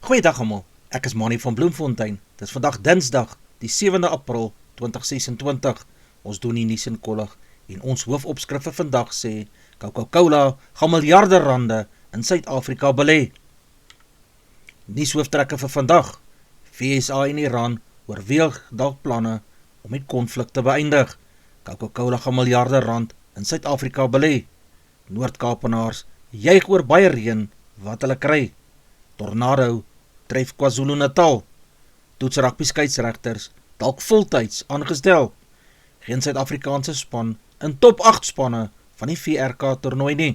Goeiedag almal, ek is Manny van Bloemfontein. Dit is vandag Dinsdag, die 7de April 2026. Ons doen die nuus en kollig en ons hoofopskrif vir vandag sê Coca-Cola gaan miljarde rande in Suid-Afrika belê. Nuushooftrekke vir vandag. FSA en Iran oorweeg dalk planne om die konflik te beëindig. Coca-Cola gaan miljarde rand in Suid-Afrika belê. Noord-Kaapenaars juig oor baie reën wat hulle kry. Tornado tref KwaZulu-Natal. Toets rugby skeieregters dalk voltyds aangestel. Geen Suid-Afrikaanse span in top 8 spanne van die VRK toernooi nie.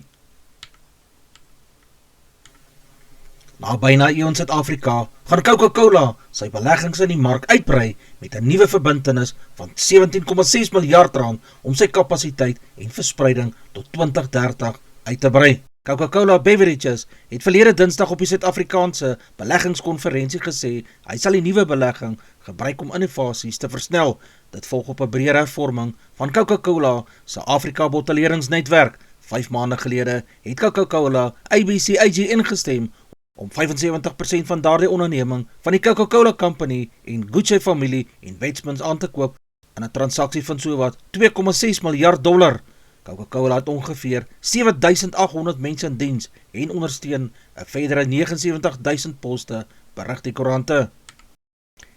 Na byna eeuw in Suid-Afrika gaan Coca-Cola sy beleggings in die mark uitbrei met 'n nuwe verbintenis van 17,6 miljard rand om sy kapasiteit en verspreiding tot 2030 uit te brei. Coca-Cola Beverages het verlede Dinsdag op die Suid-Afrikaanse beleggingskonferensie gesê hy sal die nuwe belegging gebruik om innovasies te versnel. Dit volg op 'n breër hervorming van Coca-Cola se Afrika botteleringsnetwerk. 5 maande gelede het Coca-Cola ABC AG ingestem om 75% van daardie onderneming van die Coca-Cola Company en Gucci familie investments aan te koop in 'n transaksie van sowat $2,6 miljard. Coca-Cola het ongeveer 7.800 mense in diens en ondersteun 'n verdere 79.000 poste, berig die koerante.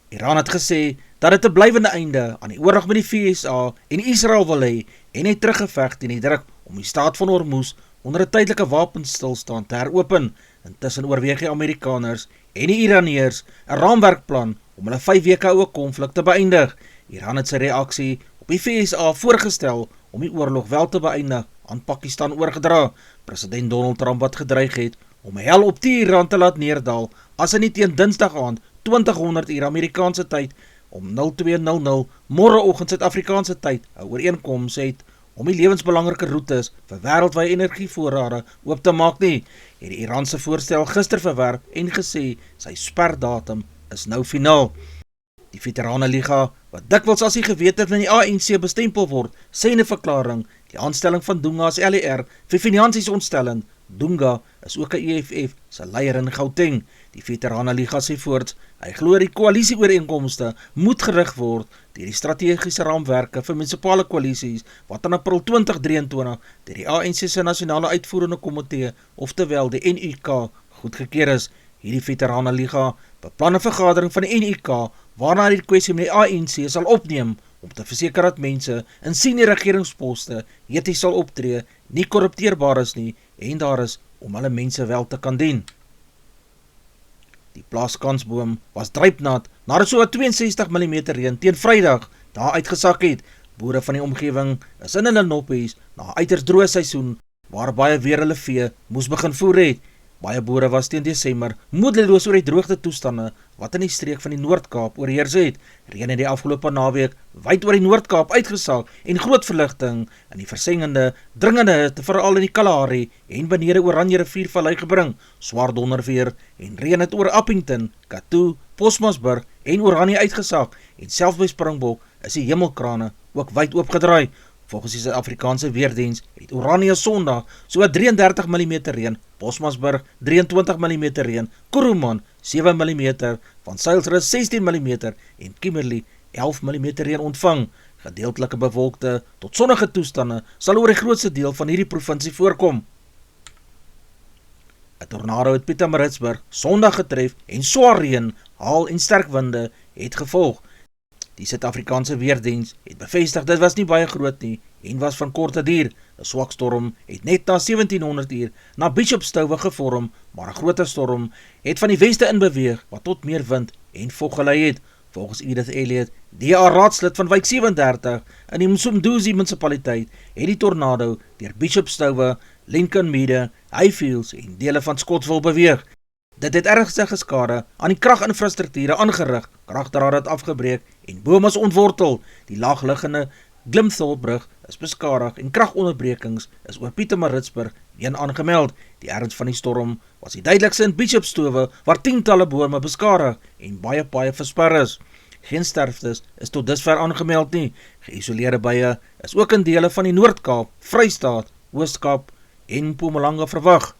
Iran het gesê dat dit 'n blywende einde aan die oorlog met die VSA en Israel wil hê en het teruggeveg teen die druk om die staat van Hormuz onder 'n tydelike wapenstilstand te heropen. Intussen oorweeg die Amerikaners en die Iraniërs 'n raamwerkplan om hulle 5 weke oue konflik te beëindig. Iran het sy reaksie op die VSA voorgestel om die oorlog wel te beëindig aan Pakistan oorgedra. President Donald Trump wat gedreig het om hel op Iran te laat neerdal as hy nie teen Dinsdag aand 2000 uur Amerikaanse tyd om 02:00 môreoggend Suid-Afrikaanse tyd 'n ooreenkoms het om die lewensbelangrike roetes vir wêreldwye energievoorrade oop te maak nie, het die Iranse voorstel gister verwerp en gesê sy sperdatum is nou finaal. Die Veteranenliga, wat dikwels as die gewete van die ANC bestempel word, sê in 'n verklaring, die aanstelling van Dunga as LER vir finansies ontstellend. Dunga is ook 'n EFF se leier in Gauteng. Die Veteranenliga sê voorts, hy glo die koalisieooreenkomste moet gerig word deur die strategiese raamwerke vir munisipale koalisies wat in April 2023 deur die ANC se nasionale uitvoerende komitee, oftewel die NUK, goedgekeur is. Hierdie Veteranenliga beplan 'n vergadering van die NUK waarna die kwessie met die ANC sal opneem om te verseker dat mense in senior regeringsposte eties sal optree, nie korrupteerbaar is nie en daar is om hulle mense wel te kan dien. Die plaaskansboom was druipnat nadat so 62 mm reën teen Vrydag daar uitgesak het. Boere van die omgewing is in hulle noppies na 'n uiters droë seisoen waar baie weer hulle vee moes begin voer het. Baie boere was teen Desember moedeloos oor die droogte toestande wat in die streek van die Noord-Kaap oorheers het. Reën het die afgelope naweek wyd oor die Noord-Kaap uitgesak en groot verligting in die versengende, dringende hitte veral in die Kalahari en benede Oranje riviervallei gebring. Swaar donderweer en reën het oor Appington, Katoo, Posmasburg en Oranje uitgesak en selfs by Springbok is die hemelkrane ook wyd oopgedraai. Volgens die Suid-Afrikaanse weerdiens het Oranje Sondag so 33 mm reën, Posmasburg 23 mm reën, Kuruman 7 mm, Van Sailsrus 16 mm en Kimberley 11 mm reën ontvang. Gedeeltelike bewolkte tot sonnige toestande sal oor die grootste deel van hierdie provinsie voorkom. 'n Tornado het Pietermaritzburg Sondag getref en swaar reën, haal en sterk winde het gevolg. Die Suid-Afrikaanse weerdiens het bevestig dit was nie baie groot nie en was van korte duur. 'n Swak storm het net na 1700 uur na Bishopstowe gevorm, maar 'n groter storm het van die weste inbeweeg wat tot meer wind en vog gelei het. Volgens Edith Elliott, DA raadslid van wijk 37 in die Msumduzi munisipaliteit, het die tornado deur Bishopstowe, Lincoln Meadow, Highfields en dele van Scottsville beweeg. Dit het ernstige skade aan die kraginfrastrukture aangerig, kragdraad het afgebreek en bome is ontwortel. Die laagliggende Glimthorpebrug is beskadig en kragonderbrekings is oor Pietermaritzburg een aangemeld. Die erns van die storm was die duidelikste in Bishopstowe waar tientalle bome beskadig en baie paaie versper is. Geen sterftes is tot dusver aangemeld nie. Geïsoleerde buie is ook in dele van die Noord-Kaap, Vrystaat, Oos-Kaap en Mpumalanga verwag.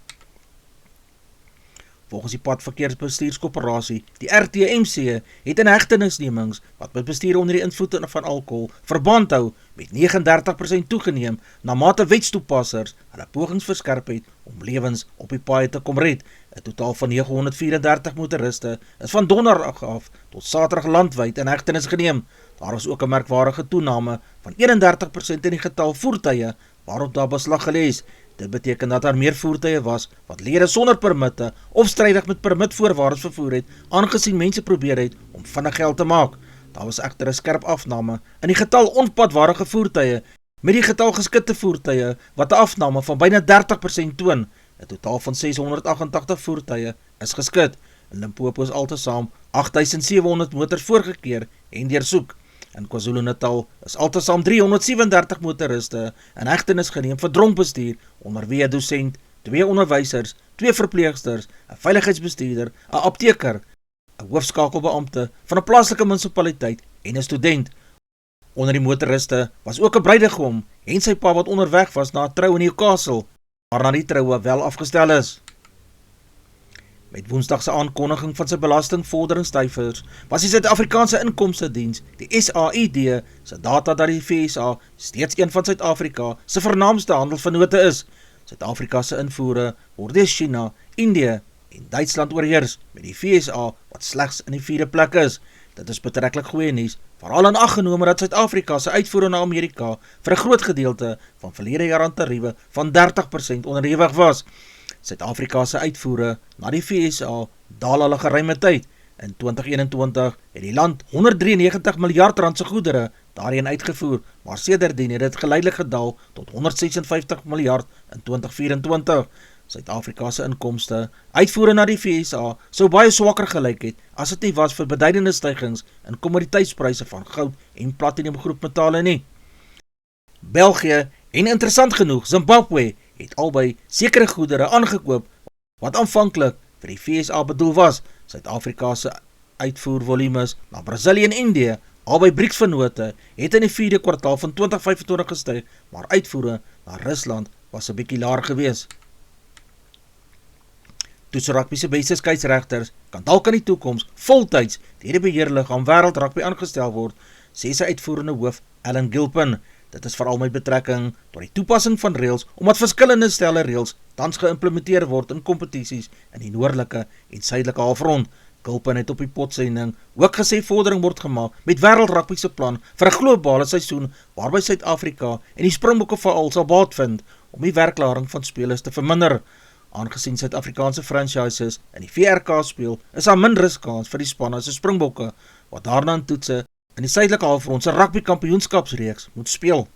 Volgens die Padverkeersbestuurskoöperasie, die RTMC, het in hegtenisnemings wat met bestuur onder die invloed van alkohol verband hou met 39% toegeneem na mate wetstoepassers hulle pogings verskerp het om lewens op die paaie te kom red. 'n Totaal van 934 motoriste is van donderdag af tot Saterdag landwyd in hegtenis geneem. Daar was ook 'n merkwaardige toename van 31% in die getal voertuie waarop daar beslag gelê is. Dit beteken dat daar meer voertuie was wat lede sonder permitte of strydig met permitvoorwaardes vervoer het, aangesien mense probeer het om vinnig geld te maak. Daar was egter 'n skerp afname in die getal onpadwaardige voertuie, met die getal geskitte voertuie wat 'n afname van byna 30% toon. 'n Totaal van 688 voertuie is geskit. In Limpopo is altesaam 8700 motors voorgekeer en deursoek. In KwaZulu-Natal is altesaam 337 motoriste in hegtenis geneem vir dronk bestuur, onder wie 'n dosent, 2 onderwysers, 2 verpleegsters, 'n veiligheidsbestuurder, 'n apteker, 'n hoofskakelbeampte van 'n plaaslike munisipaliteit en 'n student. Onder die motoriste was ook 'n bruidegom en sy pa wat onderweg was na 'n trou in Newcastle, waarna die troue wel afgestel is. Met Woensdag se aankondiging van sy belastingvorderingssyfers was die Suid-Afrikaanse Inkomstediens, die SAID, se data dat die FSA steeds een van Suid-Afrika se vernaamste handelsvennote is. Suid-Afrika se invoere word deur China, Indië en Duitsland oorheers, met die FSA wat slegs in die 4de plek is. Dit is betreklik goeie nuus, veral in ag genome dat Suid-Afrika se uitvoere na Amerika vir 'n groot gedeelte van verlede jaar aan tariewe van 30% onderhewig was. Suid-Afrika se uitvoere na die FSA daal al 'n geruime tyd. In 2021 het die land 193 miljard rand se goedere daarheen uitgevoer, maar sedertdien het dit geleidelik gedaal tot 156 miljard in 2024. Suid-Afrika se inkomste uitvoere na die FSA sou baie swakker gelyk het as dit nie was vir beduidende stygings in kommoditeitspryse van goud en platinum groepmetale nie. België en interessant genoeg Zimbabwe het albei sekere goedere aangekoop wat aanvanklik vir die FSA bedoel was. Suid-Afrika se uitvoervolumes na Brasilië en Indië, albei BRICS-vennote, het in die 4de kwartaal van 2025 gestyg, maar uitvoere na Rusland was 'n bietjie laer gewees. Toets rugby se beste skeieregters kan dalk in die toekoms voltyds deur die beheerliggaam Wêreld Rugby aangestel word, sê sy uitvoerende hoof Alan Gilpin. Dit is veral met betrekking tot die toepassing van reëls, omdat verskillende stelle reëls tans geïmplementeer word in kompetisies in die noordelike en suidelike halfrond. Gilpin het op die potsending ook gesê vordering word gemaak met Wêreld Rugby se plan vir 'n globale seisoen waarby Suid-Afrika en die Springbokke veral sal baat vind om die werklaring van spelers te verminder. Aangesien Suid-Afrikaanse franchises in die VRK speel, is daar min riskans vir die spanne se Springbokke, wat daarna in toetse in die suidelike halfrond se rugby kampioenskapsreeks moet speel.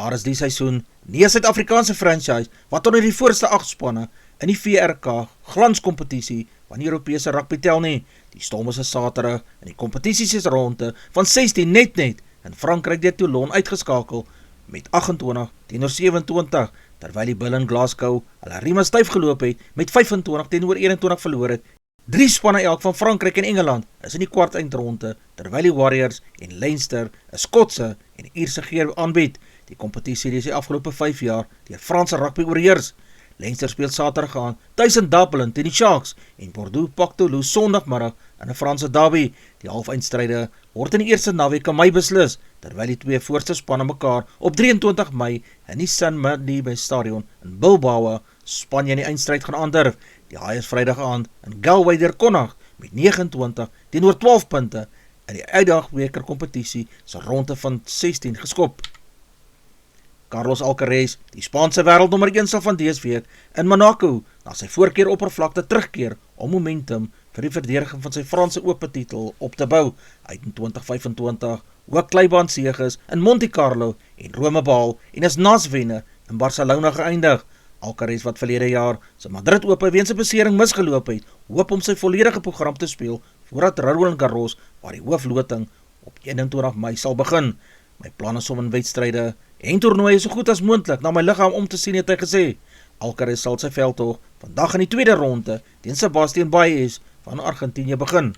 Daar is die seisoen nie 'n Suid-Afrikaanse franchise wat onder die voorste 8 spanne in die VRK glanskompetisie van die Europese rugby tel nie. Die Stormers is Saterdag in die kompetisies ronde van 16 net in Frankryk deur Toulon uitgeskakel met 28-27, terwyl die Bulle in Glasgow hulle riemen styf geloop het met 25-21 verloor het. 3 spanne elk van Frankryk en Engeland is in die kwart eindronde, terwyl die Warriors en Leinster 'n Skotse en 'n Ierse geer aanbied. Die kompetisie is die afgelope 5 jaar deur Franse rugby oorheers. Leinster speel Saterdag aan tuis in Dublin teen die Sharks en Bordeaux pak Toulouse Sondagmiddag in 'n Franse derby. Die halfeindstryde word in die eerste naweek in Mei beslis, terwyl die twee voorste spanne mekaar op 23 Mei in die San Mamés Stadion in Bilbao, Spanje in die eindstryd gaan aandurf. Die Haie is Vrydag aand in Galway deur Connacht met 29 teenoor 12 punte in die uitdagbeker kompetisie se ronde van 16 geskop. Carlos Alcaraz, die Spaanse wêreldnommer 1 sal van dese week in Monaco na sy voorkeer oppervlakte terugkeer om momentum vir die verdediging van sy Franse ope titel op te bou. Uit in 2025 ook kleibaan seges in Monte Carlo en Rome behaal en is naswenne in Barcelona geëindig. Alcaraz wat verlede jaar sy Madrid ope weens 'n besering misgeloop het, hoop om sy volledige program te speel voordat Roland Garros, waar die hoofloting op 21 Mei sal begin. My plan is om in wedstryde en toernooie so goed as moontlik na my liggaam om te sien, het hy gesê. Alcaraz sal sy veldtog vandag in die tweede ronde teen Sebastian Baez van Argentinië begin.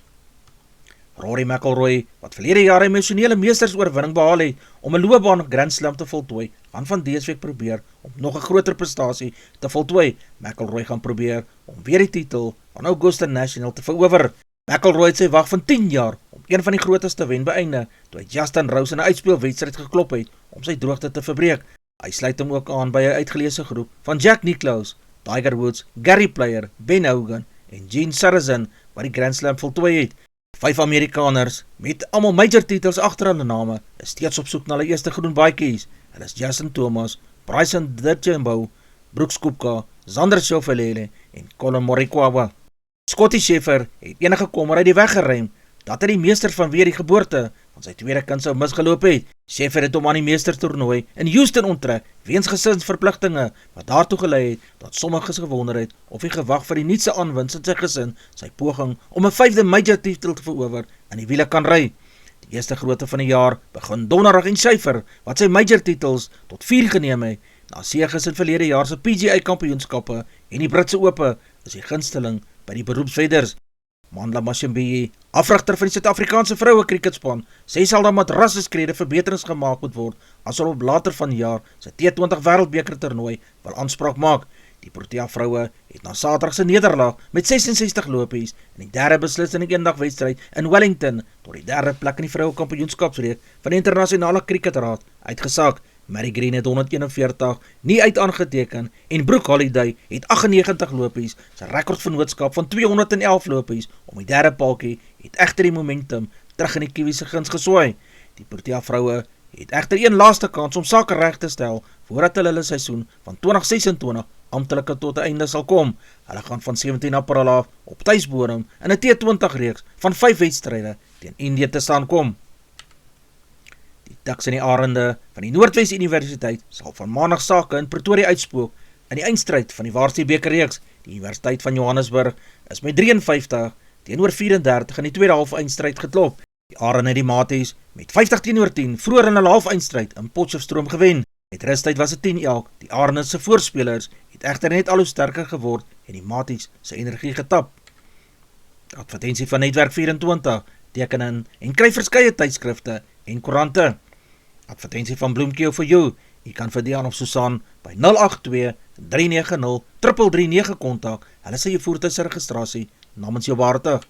Rory McIlroy, wat verlede jaar 'n emosionele meestersoorwinning behaal het om 'n loopbaan Grand Slam te voltooi, gaan van dese week probeer om nog 'n groter prestasie te voltooi. McIlroy gaan probeer om weer die titel aan Augusta National te verower. McIlroy het sy wag van 10 jaar om een van die grootes te wen beëindig, toe hy Justin Rose in 'n uitspeelwedstryd geklop het om sy droogte te verbreek. Hy sluit hom ook aan by 'n uitgeleese groep van Jack Nicklaus, Tiger Woods, Gary Player, Ben Hogan en Gene Sarazen wat die Grand Slam voltooi het. 5 Amerikaners met almal major titels agter hulle name is steeds op soek na hulle eerste groen baadjies. Hulle is Justin Thomas, Bryson DeChambeau, Brooks Koepka, Xander Schauffele en Collin Morikawa. Scottie Scheffler het enige kommer uit die weg geruim dat hy die meester vanweer die geboorte van sy tweede kind sou misgeloop het. Scheffler het hom aan die meestertoernooi in Houston onttrek weens gesinsverpligtinge wat daartoe gelei het dat sommiges gewonder het of hy gewag vir die nuutste aanwinst in sy gesin sy poging om 'n 5de major titel te verower in die wiele kan ry. Die eerste grootte van die jaar begin donderdag en Scheffler wat sy major titels tot 4 geneem het. Na seëges in verlede jaar se PGA kampioenskappe en die Britse Ope is hy gunsteling by die beroepsvelders. Mandla Mashambi, afrigter van die Suid-Afrikaanse vroue cricketspan, sê sal daar met rasseskrede verbeterings gemaak moet word as hulle op later van die jaar sy T20 wêreldbeker toernooi wil aanspraak maak. Die Protea vroue het na Saterdag se nederlaag met 66 lopies in die derde beslissende eendagwedstryd in Wellington tot die derde plek in die vroue kampioenskapsreek van die internasionale cricketraad uitgesak. Mary Green het 141 nie uit aangeteken en Brooke Holiday het 98 lopies, sy rekordvennootskap van 211 lopies om die derde paaltjie het egter die momentum terug in die Kiwis se guns geswaai. Die Protea vroue het egter een laaste kans om sake reg te stel voordat hulle seisoen van 2026 amptelike tot 'n einde sal kom. Hulle gaan van 17 April af op tuisbodem in 'n T20 reeks van 5 wedstryde teen Indië te staan kom. Die Ducks en die Arende van die Noordwes Universiteit sal van maandag sake in Pretoria uitspook in die eindstryd van die Waarsdie bekerreeks. Die Universiteit van Johannesburg is met 53 teenoor 34 in die tweede half eindstryd geklop. Die Arende het die Maties met 50-10 vroeër in 'n half eindstryd in Potchefstroom gewen. Met rustyd was dit 10-11. Die Arende se voorspelers het egter net al hoe sterker geword en die Maties se energie getap. Die advertensie van Netwerk 24 teken in en kry verskeie tydskrifte en koerante. Advertensie van Bloemkeel vir jou. Jy kan vir Dian of Susan by 082-390-3339 kontak. Hulle sê jou voertuig se registrasie namens jou waardig.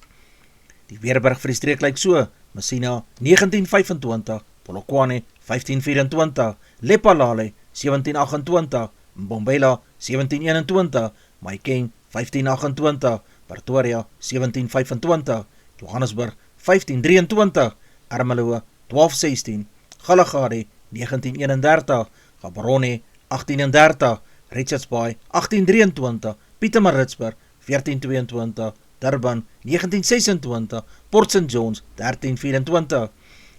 Die weerberg vir die streek lyk so: Messina 1925, Polokwane 1524, Lephalale 1728, Mbombela 1721, Mahikeng 1528, Pretoria 1725, Johannesburg 1523, Ermelo 1216, Galagadi 1931, Gaborone 1830, Richards Bay 1823, Pietermaritzburg 1422, Durban 1926, Port St. John's 1324,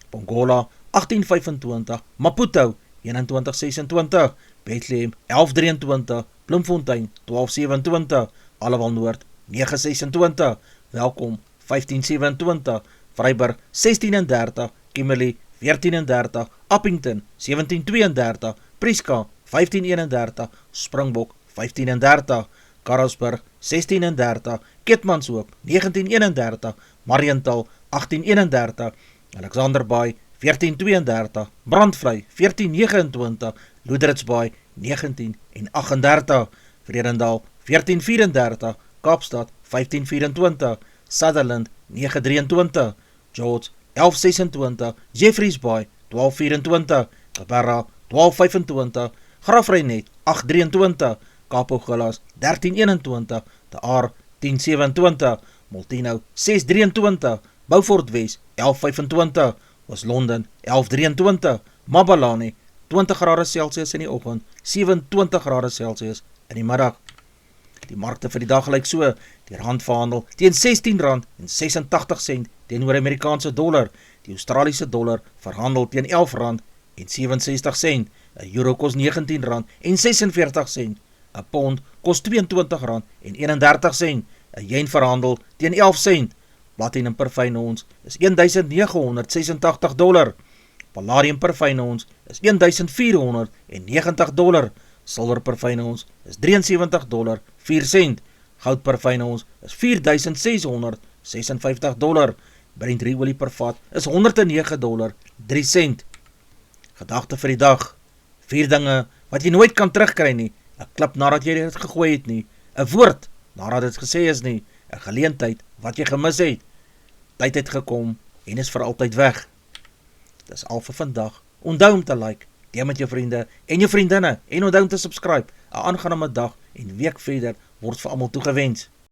Pongola 1825, Maputo 2126, Bethlehem 1123, Bloemfontein 1227, Allewal Noord 926, Welkom 1527, Vryburg 1630, Kimberley 1430, Appington 1732, Prieska 1531, Springbok 1530, Karlsburg 1630, Keetmanshoop 1931, Mariental 1831, Alexanderbaai 1432, Brandvlei 1429, Loederitsbaai 1938, Vredendal 1434, Kaapstad 1524, Sutherland 923, George 1126, Jeffreys Bay 1224, Cabarra 1225, Grafreinet 823, Kaapogillas 1321, De Aar 1027, Molteno 623, Beaufort Wes 1125, Oos-London 1123, Mabalane 20 grade Celsius in die oggend, 27 grade Celsius in die middag. Die markte vir die dag lyk so: die rand verhandel teen R16.86 teenoor Amerikaanse dollar, die Australiese dollar verhandel teen R11.67, 'n euro kos R19.46, 'n pond kos R22.31, 'n yen verhandel teen 11 sent, platinum per fyn ons is $1,986, palladium per fyn ons is $1,490, silwer per fyn ons is $73.04, goud per fyn ons is $4,656, Brent olie per vat is $109.03. Gedagte vir die dag: 4 dinge wat jy nooit kan terugkry nie, 'n klip nadat jy dit gegooi het nie, 'n woord nadat dit gesê is nie, 'n geleentheid wat jy gemis het. Tyd het gekom en is vir altyd weg. Dis al vir vandag. Onthou om te like, deel met jou vriende en jou vriendinne en onthou om te subscribe. 'n aangename dag en week verder word vir almal toegewens.